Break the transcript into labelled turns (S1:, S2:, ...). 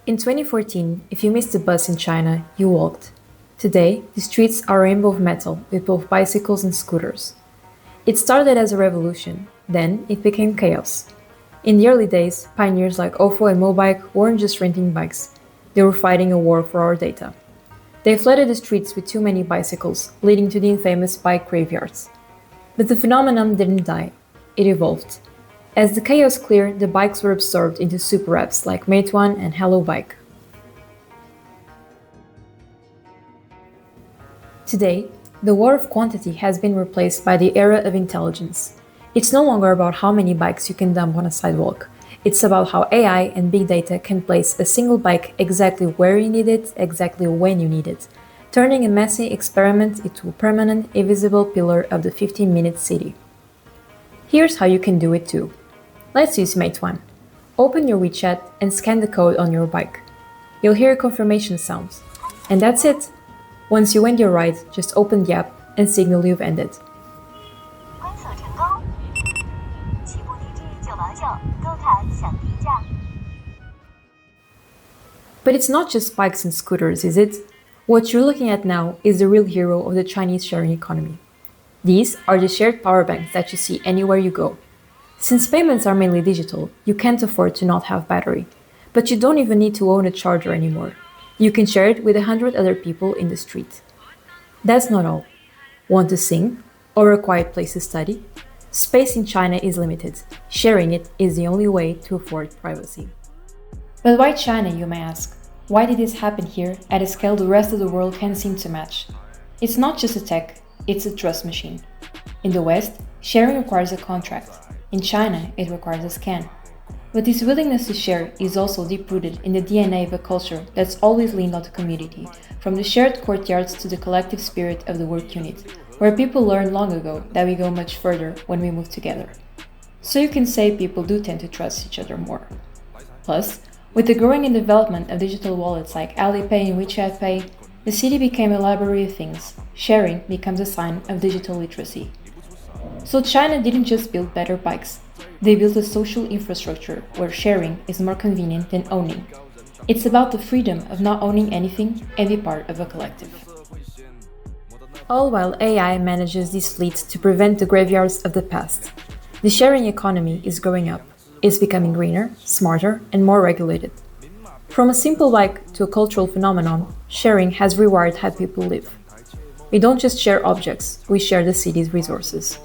S1: In 2014, if you missed the bus in China, you walked. Today, the streets are a rainbow of metal with both bicycles and scooters. It started as a revolution, then it became chaos. In the early days, pioneers like Ofo and Mobike weren't just renting bikes, they were fighting a war for our data. They flooded the streets with too many bicycles, leading to the infamous bike graveyards. But the phenomenon didn't die, it evolved. As the chaos cleared, the bikes were absorbed into super apps like Meituan and Hello Bike. Today, the war of quantity has been replaced by the era of intelligence. It's no longer about how many bikes you can dump on a sidewalk. It's about how AI and big data can place a single bike exactly where you need it, exactly when you need it, turning a messy experiment into a permanent, invisible pillar of the 15-minute city. Here's how you can do it too. Let's use Meituan. Open your WeChat and scan the code on your bike. You'll hear a confirmation sound. And that's it! Once you end your ride, just open the app and signal you've ended. But it's not just bikes and scooters, is it? What you're looking at now is the real hero of the Chinese sharing economy. These are the shared power banks that you see anywhere you go. Since payments are mainly digital, you can't afford to not have battery. But you don't even need to own a charger anymore. You can share it with 100 other people in the street. That's not all. Want to sing? Or a quiet place to study? Space in China is limited. Sharing it is the only way to afford privacy. But why China, you may ask? Why did this happen here at a scale the rest of the world can't seem to match? It's not just a tech, it's a trust machine. In the West, sharing requires a contract. In China, it requires a scan. But this willingness to share is also deep-rooted in the DNA of a culture that's always leaned on the community, from the shared courtyards to the collective spirit of the work unit, where people learned long ago that we go much further when we move together. So you can say people do tend to trust each other more. Plus, with the growing and development of digital wallets like Alipay and WeChat Pay, the city became a library of things. Sharing becomes a sign of digital literacy. So China didn't just build better bikes. They built a social infrastructure where sharing is more convenient than owning. It's about the freedom of not owning anything and be part of a collective. All while AI manages these fleets to prevent the graveyards of the past. The sharing economy is growing up. It's becoming greener, smarter, and more regulated. From a simple bike to a cultural phenomenon, sharing has rewired how people live. We don't just share objects, we share the city's resources.